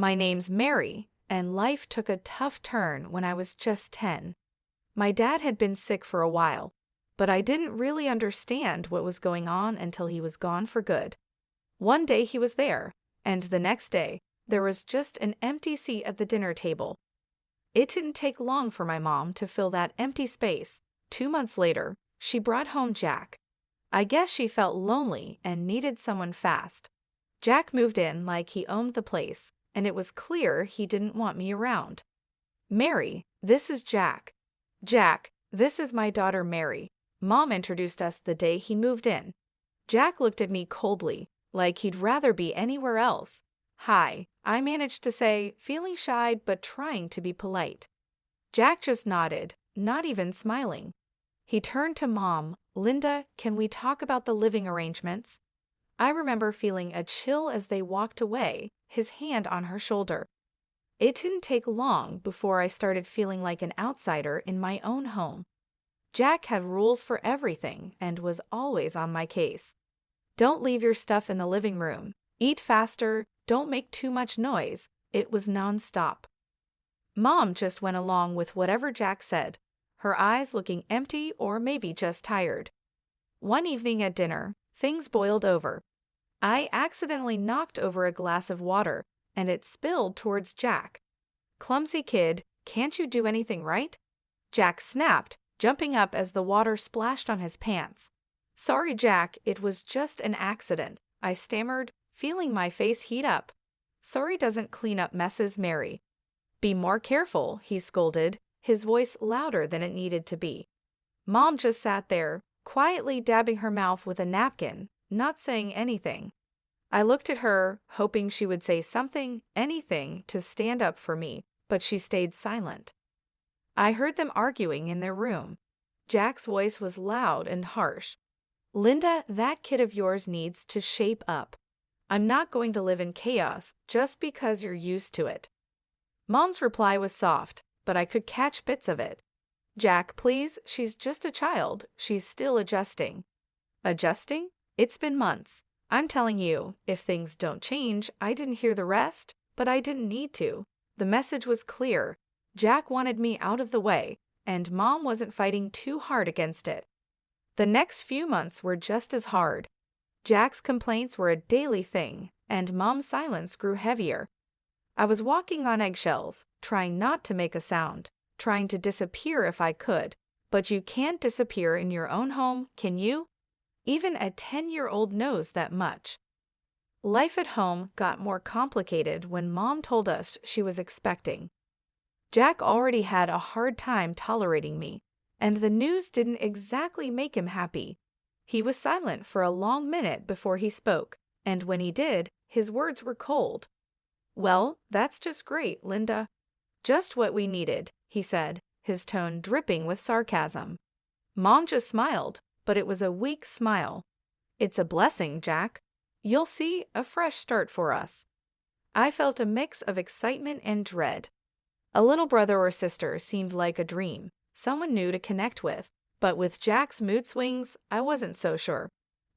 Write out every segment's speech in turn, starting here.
My name's Mary, and life took a tough turn when I was just 10. My dad had been sick for a while, but I didn't really understand what was going on until he was gone for good. One day he was there, and the next day, there was just an empty seat at the dinner table. It didn't take long for my mom to fill that empty space. 2 months later, she brought home Jack. I guess she felt lonely and needed someone fast. Jack moved in like he owned the place, and it was clear he didn't want me around. Mary, this is Jack. Jack, this is my daughter Mary. Mom introduced us the day he moved in. Jack looked at me coldly, like he'd rather be anywhere else. Hi, I managed to say, feeling shy but trying to be polite. Jack just nodded, not even smiling. He turned to Mom. Linda, can we talk about the living arrangements? I remember feeling a chill as they walked away, his hand on her shoulder. It didn't take long before I started feeling like an outsider in my own home. Jack had rules for everything and was always on my case. Don't leave your stuff in the living room. Eat faster. Don't make too much noise. It was nonstop. Mom just went along with whatever Jack said, her eyes looking empty or maybe just tired. One evening at dinner, things boiled over. I accidentally knocked over a glass of water, and it spilled towards Jack. Clumsy kid, can't you do anything right? Jack snapped, jumping up as the water splashed on his pants. Sorry, Jack, it was just an accident, I stammered, feeling my face heat up. Sorry doesn't clean up messes, Mary. Be more careful, he scolded, his voice louder than it needed to be. Mom just sat there, quietly dabbing her mouth with a napkin, not saying anything. I looked at her, hoping she would say something, anything, to stand up for me, but she stayed silent. I heard them arguing in their room. Jack's voice was loud and harsh. Linda, that kid of yours needs to shape up. I'm not going to live in chaos just because you're used to it. Mom's reply was soft, but I could catch bits of it. Jack, please, she's just a child. She's still adjusting. Adjusting? It's been months. I'm telling you, if things don't change, I didn't hear the rest, but I didn't need to. The message was clear. Jack wanted me out of the way, and Mom wasn't fighting too hard against it. The next few months were just as hard. Jack's complaints were a daily thing, and Mom's silence grew heavier. I was walking on eggshells, trying not to make a sound, trying to disappear if I could, but you can't disappear in your own home, can you? Even a 10-year-old knows that much. Life at home got more complicated when Mom told us she was expecting. Jack already had a hard time tolerating me, and the news didn't exactly make him happy. He was silent for a long minute before he spoke, and when he did, his words were cold. Well, that's just great, Linda. Just what we needed, he said, his tone dripping with sarcasm. Mom just smiled, but it was a weak smile. It's a blessing, Jack. You'll see, a fresh start for us. I felt a mix of excitement and dread. A little brother or sister seemed like a dream, someone new to connect with, but with Jack's mood swings, I wasn't so sure.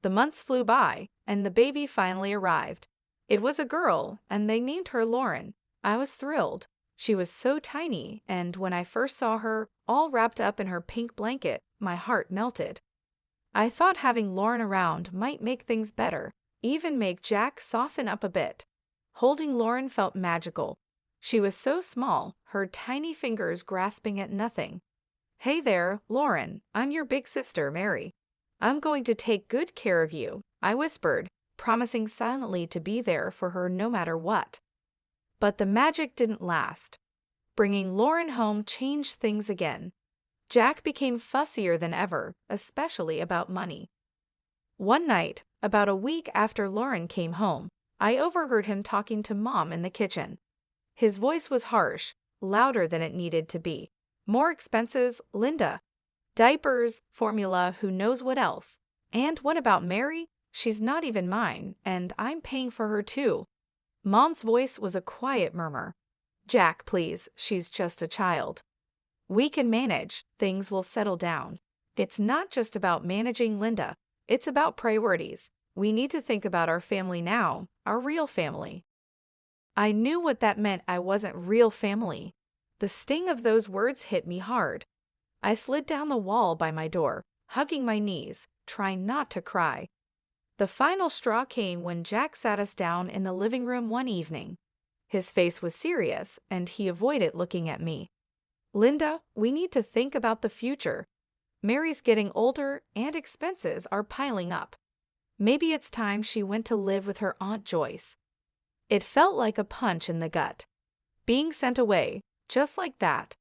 The months flew by, and the baby finally arrived. It was a girl, and they named her Lauren. I was thrilled. She was so tiny, and when I first saw her, all wrapped up in her pink blanket, my heart melted. I thought having Lauren around might make things better, even make Jack soften up a bit. Holding Lauren felt magical. She was so small, her tiny fingers grasping at nothing. Hey there, Lauren, I'm your big sister, Mary. I'm going to take good care of you, I whispered, promising silently to be there for her no matter what. But the magic didn't last. Bringing Lauren home changed things again. Jack became fussier than ever, especially about money. One night, about a week after Lauren came home, I overheard him talking to Mom in the kitchen. His voice was harsh, louder than it needed to be. More expenses, Linda. Diapers, formula, who knows what else. And what about Mary? She's not even mine, and I'm paying for her too. Mom's voice was a quiet murmur. Jack, please, she's just a child. We can manage, things will settle down. It's not just about managing Linda, it's about priorities. We need to think about our family now, our real family. I knew what that meant. I wasn't real family. The sting of those words hit me hard. I slid down the wall by my door, hugging my knees, trying not to cry. The final straw came when Jack sat us down in the living room one evening. His face was serious, and he avoided looking at me. "Linda, we need to think about the future. Mary's getting older, and expenses are piling up. Maybe it's time she went to live with her Aunt Joyce." It felt like a punch in the gut. Being sent away, just like that.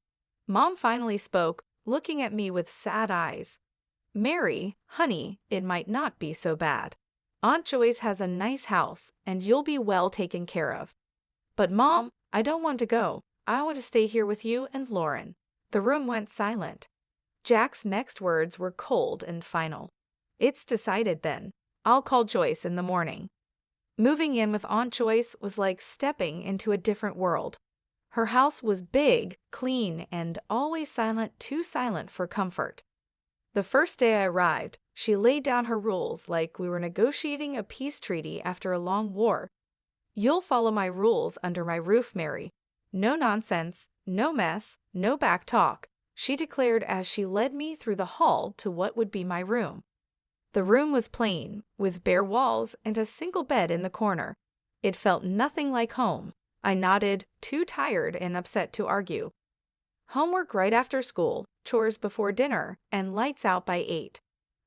Mom finally spoke, looking at me with sad eyes. "Mary, honey, it might not be so bad. Aunt Joyce has a nice house, and you'll be well taken care of." "But Mom, I don't want to go. I want to stay here with you and Lauren." The room went silent. Jack's next words were cold and final. "It's decided then. I'll call Joyce in the morning." Moving in with Aunt Joyce was like stepping into a different world. Her house was big, clean, and always silent, too silent for comfort. The first day I arrived, she laid down her rules like we were negotiating a peace treaty after a long war. "You'll follow my rules under my roof, Mary. No nonsense, no mess, no back talk," she declared as she led me through the hall to what would be my room. The room was plain, with bare walls and a single bed in the corner. It felt nothing like home. I nodded, too tired and upset to argue. "Homework right after school, chores before dinner, and lights out by 8.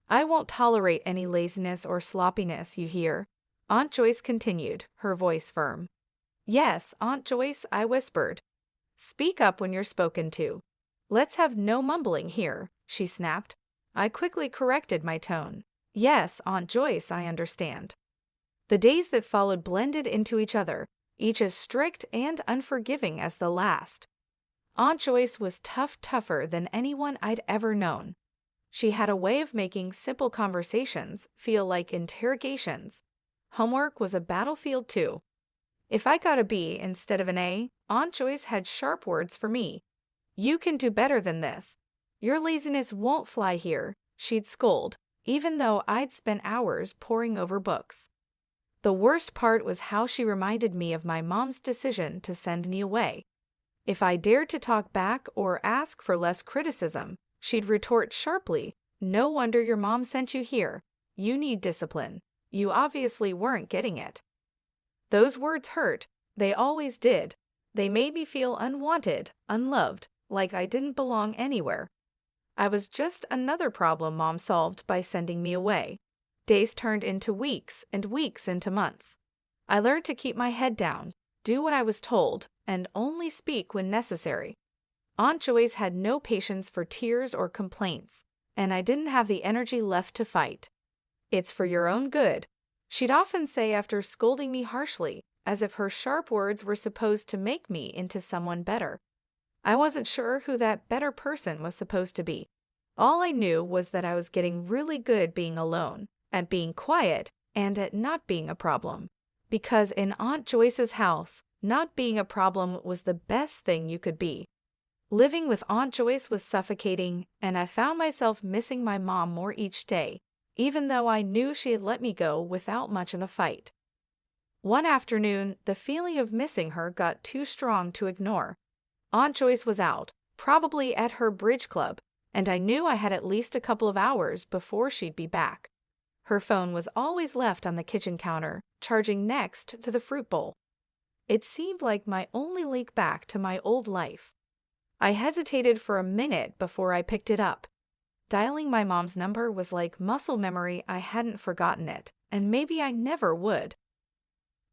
I won't tolerate any laziness or sloppiness, you hear?" Aunt Joyce continued, her voice firm. "Yes, Aunt Joyce," I whispered. "Speak up when you're spoken to." "Let's have no mumbling here," she snapped. I quickly corrected my tone. "Yes, Aunt Joyce, I understand." The days that followed blended into each other, each as strict and unforgiving as the last. Aunt Joyce was tougher than anyone I'd ever known. She had a way of making simple conversations feel like interrogations. Homework was a battlefield too. If I got a B instead of an A, Aunt Joyce had sharp words for me. "You can do better than this. Your laziness won't fly here," she'd scold, even though I'd spent hours poring over books. The worst part was how she reminded me of my mom's decision to send me away. If I dared to talk back or ask for less criticism, she'd retort sharply, "No wonder your mom sent you here. You need discipline. You obviously weren't getting it." Those words hurt. They always did. They made me feel unwanted, unloved, like I didn't belong anywhere. I was just another problem Mom solved by sending me away. Days turned into weeks and weeks into months. I learned to keep my head down, do what I was told, and only speak when necessary. Aunt Joyce had no patience for tears or complaints, and I didn't have the energy left to fight. "It's for your own good," she'd often say after scolding me harshly, as if her sharp words were supposed to make me into someone better. I wasn't sure who that better person was supposed to be. All I knew was that I was getting really good being alone, at being quiet, and at not being a problem. Because in Aunt Joyce's house, not being a problem was the best thing you could be. Living with Aunt Joyce was suffocating, and I found myself missing my mom more each day, even though I knew she had let me go without much of a fight. One afternoon, the feeling of missing her got too strong to ignore. Aunt Joyce was out, probably at her bridge club, and I knew I had at least a couple of hours before she'd be back. Her phone was always left on the kitchen counter, charging next to the fruit bowl. It seemed like my only link back to my old life. I hesitated for a minute before I picked it up. Dialing my mom's number was like muscle memory. I hadn't forgotten it, and maybe I never would.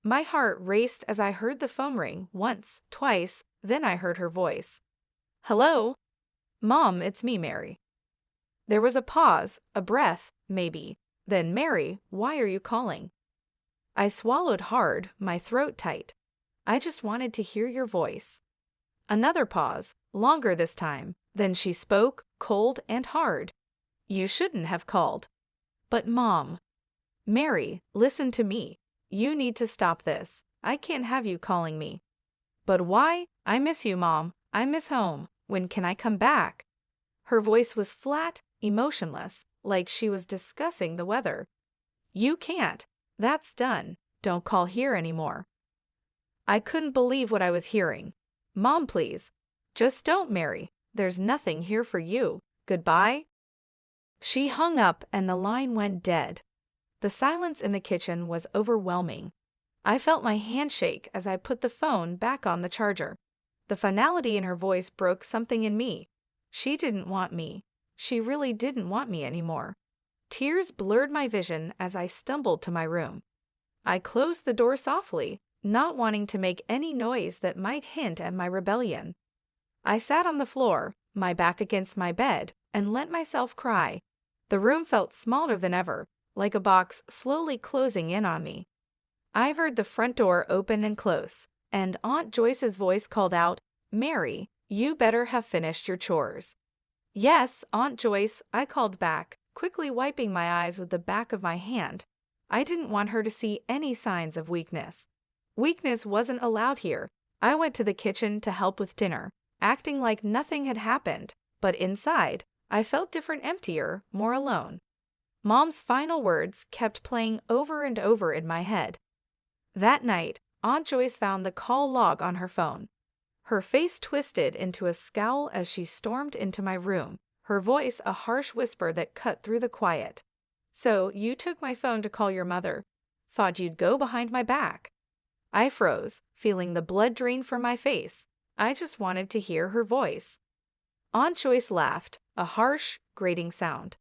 My heart raced as I heard the phone ring once, twice, then I heard her voice. "Hello?" "Mom, it's me, Mary." There was a pause, a breath, maybe. Then, "Mary, why are you calling?" I swallowed hard, my throat tight. "I just wanted to hear your voice." Another pause, longer this time. Then she spoke, cold and hard. "You shouldn't have called." "But Mom." "Mary, listen to me. You need to stop this. I can't have you calling me." "But why? I miss you, Mom. I miss home. When can I come back?" Her voice was flat, emotionless, like she was discussing the weather. "You can't. That's done. Don't call here anymore." I couldn't believe what I was hearing. Mom, please. Just don't, Mary. There's nothing here for you. Goodbye. She hung up and the line went dead. The silence in the kitchen was overwhelming. I felt my hand shake as I put the phone back on the charger. The finality in her voice broke something in me. She didn't want me. She really didn't want me anymore. Tears blurred my vision as I stumbled to my room. I closed the door softly, not wanting to make any noise that might hint at my rebellion. I sat on the floor, my back against my bed, and let myself cry. The room felt smaller than ever, like a box slowly closing in on me. I heard the front door open and close, and Aunt Joyce's voice called out, "Mary, you better have finished your chores." "Yes, Aunt Joyce," I called back, quickly wiping my eyes with the back of my hand. I didn't want her to see any signs of weakness. Weakness wasn't allowed here. I went to the kitchen to help with dinner, acting like nothing had happened, but inside, I felt different, emptier, more alone. Mom's final words kept playing over and over in my head. That night, Aunt Joyce found the call log on her phone. Her face twisted into a scowl as she stormed into my room, her voice a harsh whisper that cut through the quiet. "So, you took my phone to call your mother. Thought you'd go behind my back." I froze, feeling the blood drain from my face. I just wanted to hear her voice. Aunt Joyce laughed, a harsh, grating sound.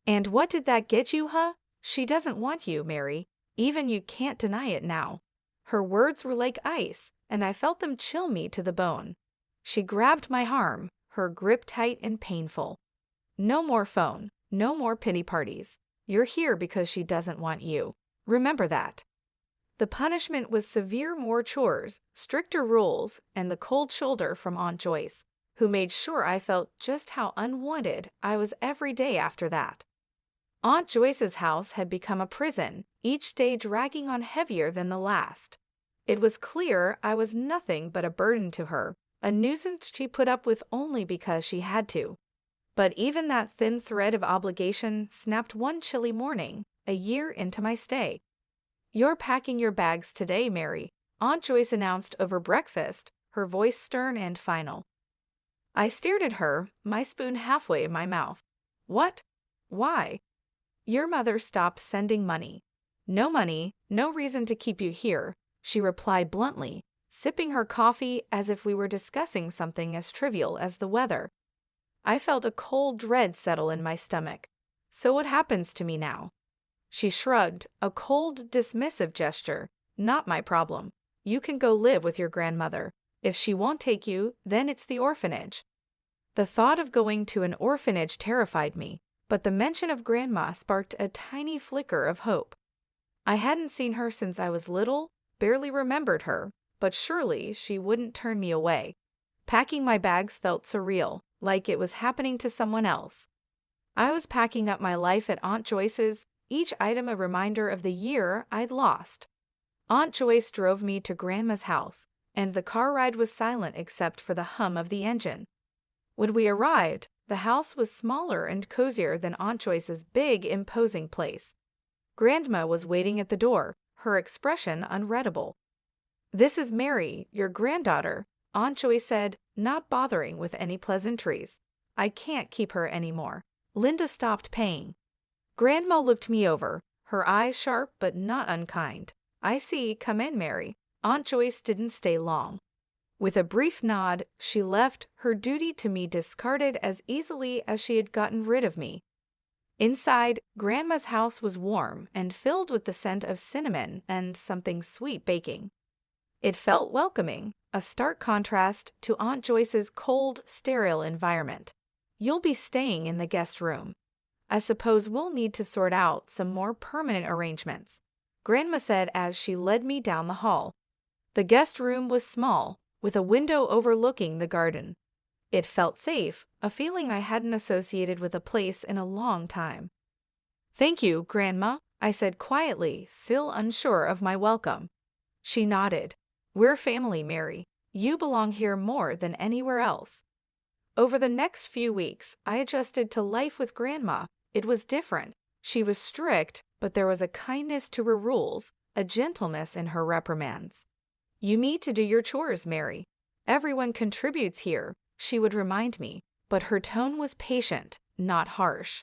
"And what did that get you, huh? She doesn't want you, Mary. Even you can't deny it now." Her words were like ice, and I felt them chill me to the bone. She grabbed my arm, her grip tight and painful. "No more phone, no more pity parties. You're here because she doesn't want you. Remember that." The punishment was severe, more chores, stricter rules, and the cold shoulder from Aunt Joyce, who made sure I felt just how unwanted I was every day after that. Aunt Joyce's house had become a prison, each day dragging on heavier than the last. It was clear I was nothing but a burden to her, a nuisance she put up with only because she had to. But even that thin thread of obligation snapped one chilly morning, a year into my stay. "You're packing your bags today, Mary," Aunt Joyce announced over breakfast, her voice stern and final. I stared at her, my spoon halfway in my mouth. "What? Why?" "Your mother stopped sending money." "No money, no reason to keep you here," she replied bluntly, sipping her coffee as if we were discussing something as trivial as the weather. I felt a cold dread settle in my stomach. "So what happens to me now?" She shrugged, a cold, dismissive gesture. "Not my problem. You can go live with your grandmother. If she won't take you, then it's the orphanage." The thought of going to an orphanage terrified me, but the mention of Grandma sparked a tiny flicker of hope. I hadn't seen her since I was little, barely remembered her, but surely she wouldn't turn me away. Packing my bags felt surreal, like it was happening to someone else. I was packing up my life at Aunt Joyce's, each item a reminder of the year I'd lost. Aunt Joyce drove me to Grandma's house, and the car ride was silent except for the hum of the engine. When we arrived, the house was smaller and cozier than Aunt Joyce's big, imposing place. Grandma was waiting at the door, her expression unreadable. "This is Mary, your granddaughter," Aunt Joyce said, not bothering with any pleasantries. "I can't keep her anymore. Linda stopped paying." Grandma looked me over, her eyes sharp but not unkind. "I see, come in, Mary." Aunt Joyce didn't stay long. With a brief nod, she left, her duty to me discarded as easily as she had gotten rid of me. Inside, Grandma's house was warm and filled with the scent of cinnamon and something sweet baking. It felt welcoming, a stark contrast to Aunt Joyce's cold, sterile environment. "You'll be staying in the guest room. I suppose we'll need to sort out some more permanent arrangements," Grandma said as she led me down the hall. The guest room was small, with a window overlooking the garden. It felt safe, a feeling I hadn't associated with a place in a long time. "Thank you, Grandma," I said quietly, still unsure of my welcome. She nodded. "We're family, Mary. You belong here more than anywhere else." Over the next few weeks, I adjusted to life with Grandma. It was different. She was strict, but there was a kindness to her rules, a gentleness in her reprimands. You need to do your chores, Mary. Everyone contributes here, she would remind me, but her tone was patient, not harsh.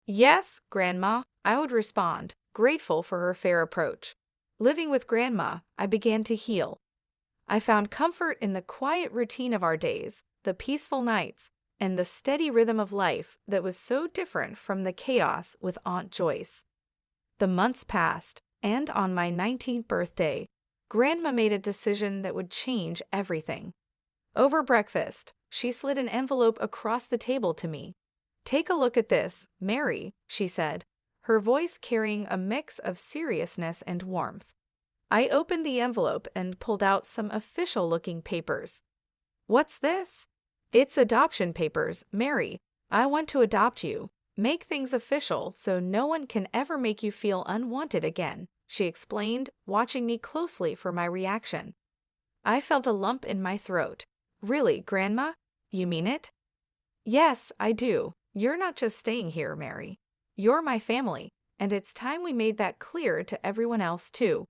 Yes, Grandma, I would respond, grateful for her fair approach. Living with Grandma, I began to heal. I found comfort in the quiet routine of our days, the peaceful nights, and the steady rhythm of life that was so different from the chaos with Aunt Joyce. The months passed, and on my 19th birthday, Grandma made a decision that would change everything. Over breakfast, she slid an envelope across the table to me. "Take a look at this, Mary," she said, her voice carrying a mix of seriousness and warmth. I opened the envelope and pulled out some official-looking papers. "What's this?" "It's adoption papers, Mary. I want to adopt you. Make things official so no one can ever make you feel unwanted again," she explained, watching me closely for my reaction. I felt a lump in my throat. "Really, Grandma? You mean it?" "Yes, I do. You're not just staying here, Mary. You're my family, and it's time we made that clear to everyone else, too."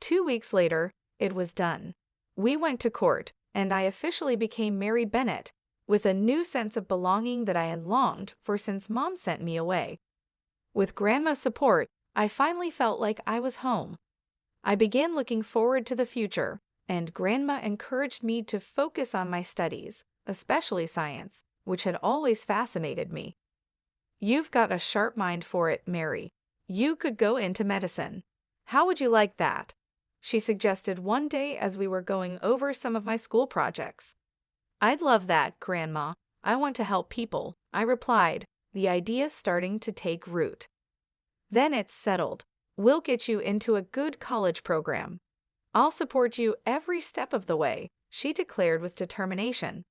2 weeks later, it was done. We went to court, and I officially became Mary Bennett, with a new sense of belonging that I had longed for since Mom sent me away. With Grandma's support, I finally felt like I was home. I began looking forward to the future, and Grandma encouraged me to focus on my studies, especially science, which had always fascinated me. "You've got a sharp mind for it, Mary. You could go into medicine. How would you like that?" she suggested one day as we were going over some of my school projects. "I'd love that, Grandma. I want to help people," I replied, the idea starting to take root. "Then it's settled. We'll get you into a good college program. I'll support you every step of the way," she declared with determination.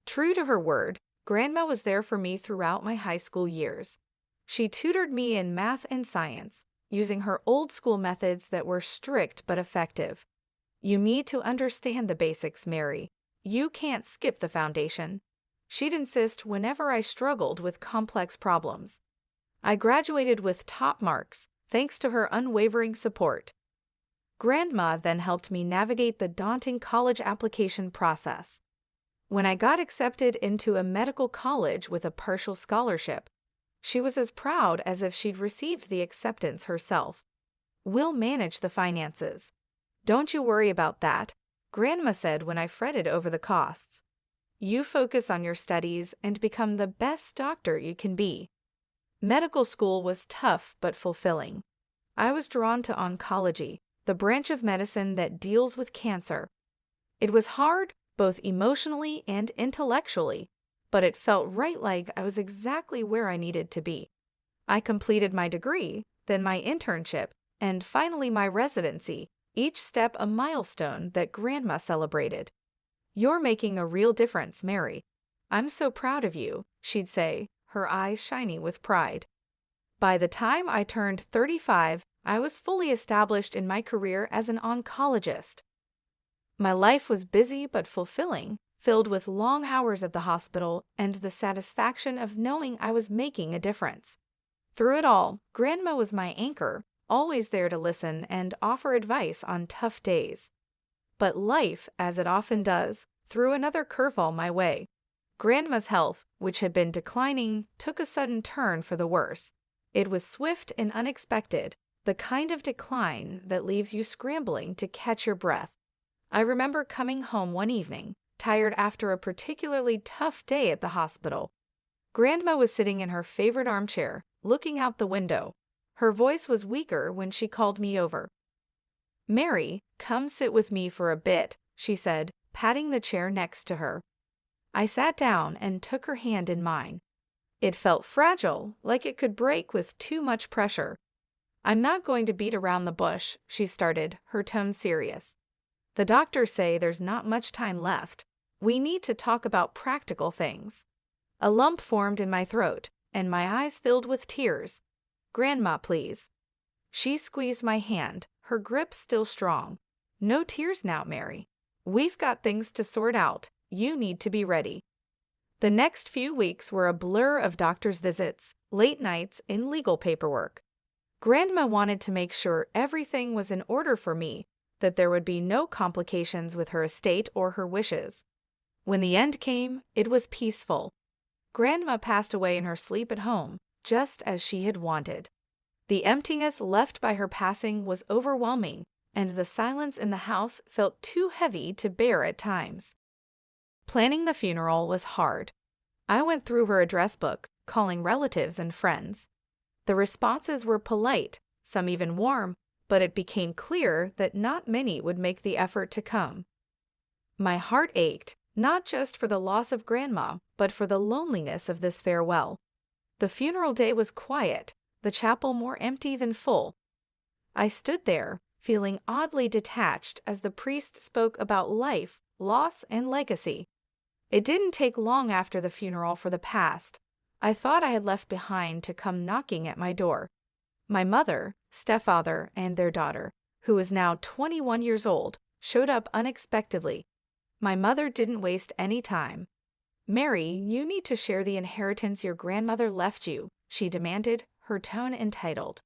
True to her word, Grandma was there for me throughout my high school years. She tutored me in math and science, using her old-school methods that were strict but effective. "You need to understand the basics, Mary. You can't skip the foundation," she'd insist whenever I struggled with complex problems. I graduated with top marks, thanks to her unwavering support. Grandma then helped me navigate the daunting college application process. When I got accepted into a medical college with a partial scholarship, she was as proud as if she'd received the acceptance herself. "We'll manage the finances. Don't you worry about that," Grandma said when I fretted over the costs. "You focus on your studies and become the best doctor you can be." Medical school was tough but fulfilling. I was drawn to oncology, the branch of medicine that deals with cancer. It was hard, both emotionally and intellectually, but it felt right, like I was exactly where I needed to be. I completed my degree, then my internship, and finally my residency, each step a milestone that Grandma celebrated. "You're making a real difference, Mary. I'm so proud of you," she'd say, her eyes shining with pride. By the time I turned 35, I was fully established in my career as an oncologist. My life was busy but fulfilling, filled with long hours at the hospital and the satisfaction of knowing I was making a difference. Through it all, Grandma was my anchor, always there to listen and offer advice on tough days. But life, as it often does, threw another curveball my way. Grandma's health, which had been declining, took a sudden turn for the worse. It was swift and unexpected, the kind of decline that leaves you scrambling to catch your breath. I remember coming home one evening, tired after a particularly tough day at the hospital. Grandma was sitting in her favorite armchair, looking out the window. Her voice was weaker when she called me over. "Mary, come sit with me for a bit," she said, patting the chair next to her. I sat down and took her hand in mine. It felt fragile, like it could break with too much pressure. "I'm not going to beat around the bush," she started, her tone serious. "The doctors say there's not much time left. We need to talk about practical things." A lump formed in my throat, and my eyes filled with tears. "Grandma, please." She squeezed my hand, her grip still strong. "No tears now, Mary. We've got things to sort out. You need to be ready." The next few weeks were a blur of doctor's visits, late nights, and legal paperwork. Grandma wanted to make sure everything was in order for me, that there would be no complications with her estate or her wishes. When the end came, it was peaceful. Grandma passed away in her sleep at home, just as she had wanted. The emptiness left by her passing was overwhelming, and the silence in the house felt too heavy to bear at times. Planning the funeral was hard. I went through her address book, calling relatives and friends. The responses were polite, some even warm, but it became clear that not many would make the effort to come. My heart ached, not just for the loss of Grandma, but for the loneliness of this farewell. The funeral day was quiet, the chapel more empty than full. I stood there, feeling oddly detached as the priest spoke about life, loss, and legacy. It didn't take long after the funeral for the past I thought I had left behind to come knocking at my door. My mother, stepfather, and their daughter, who was now 21 years old, showed up unexpectedly. My mother didn't waste any time. "Mary, you need to share the inheritance your grandmother left you," she demanded, her tone entitled.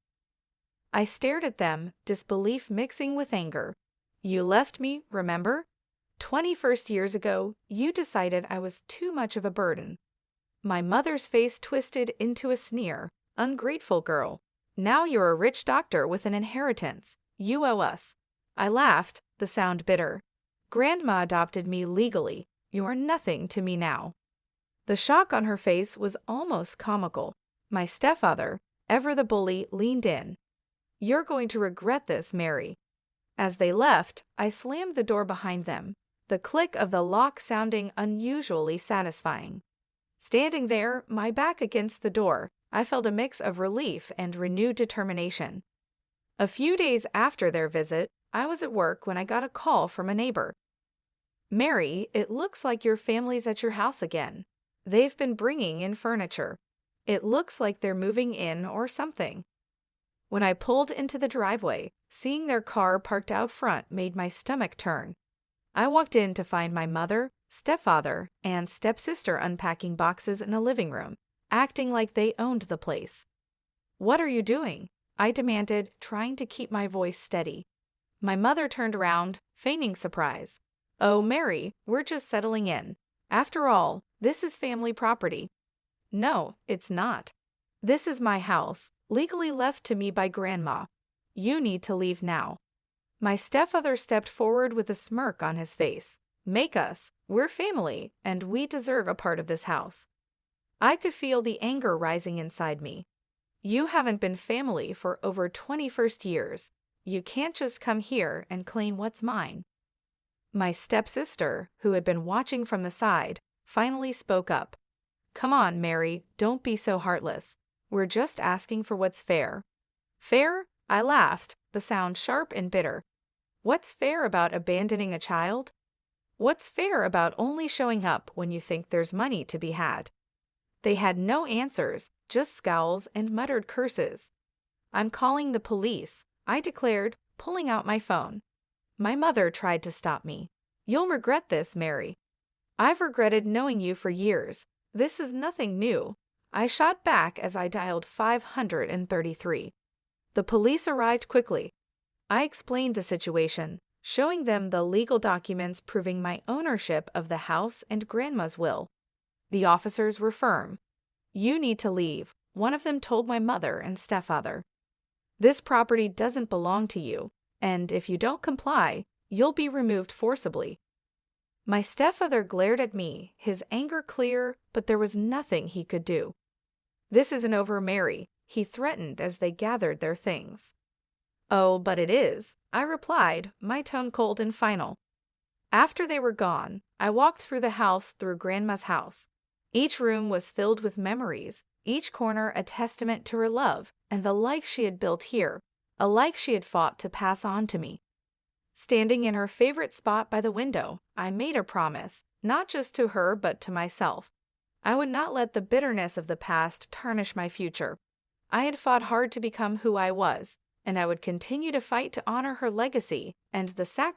I stared at them, disbelief mixing with anger. "You left me, remember? 21 years ago, you decided I was too much of a burden." My mother's face twisted into a sneer. "Ungrateful girl. Now you're a rich doctor with an inheritance. You owe us." I laughed, the sound bitter. "Grandma adopted me legally. You're nothing to me now." The shock on her face was almost comical. My stepfather, ever the bully, leaned in. "You're going to regret this, Mary." As they left, I slammed the door behind them, the click of the lock sounding unusually satisfying. Standing there, my back against the door, I felt a mix of relief and renewed determination. A few days after their visit, I was at work when I got a call from a neighbor. "Mary, it looks like your family's at your house again. They've been bringing in furniture. It looks like they're moving in or something." When I pulled into the driveway, seeing their car parked out front made my stomach turn. I walked in to find my mother, stepfather, and stepsister unpacking boxes in the living room, acting like they owned the place. "What are you doing?" I demanded, trying to keep my voice steady. My mother turned around, feigning surprise. "Oh, Mary, we're just settling in. After all, this is family property." "No, it's not. This is my house, legally left to me by Grandma. You need to leave now." My stepfather stepped forward with a smirk on his face. "Make us. We're family, and we deserve a part of this house." I could feel the anger rising inside me. "You haven't been family for over 21 years. You can't just come here and claim what's mine." My stepsister, who had been watching from the side, finally spoke up. "Come on, Mary, don't be so heartless. We're just asking for what's fair." "Fair?" I laughed, the sound sharp and bitter. "What's fair about abandoning a child? What's fair about only showing up when you think there's money to be had?" They had no answers, just scowls and muttered curses. "I'm calling the police," I declared, pulling out my phone. My mother tried to stop me. "You'll regret this, Mary." "I've regretted knowing you for years. This is nothing new." I shot back as I dialed 533. The police arrived quickly. I explained the situation, showing them the legal documents proving my ownership of the house and Grandma's will. The officers were firm. "You need to leave," one of them told my mother and stepfather. "This property doesn't belong to you, and if you don't comply, you'll be removed forcibly." My stepfather glared at me, his anger clear, but there was nothing he could do. "This isn't over, Mary," he threatened as they gathered their things. "Oh, but it is," I replied, my tone cold and final. After they were gone, I walked through the house through Grandma's house. Each room was filled with memories, each corner a testament to her love and the life she had built here, a life she had fought to pass on to me. Standing in her favorite spot by the window, I made a promise, not just to her but to myself. I would not let the bitterness of the past tarnish my future. I had fought hard to become who I was, and I would continue to fight to honor her legacy and the sacrifice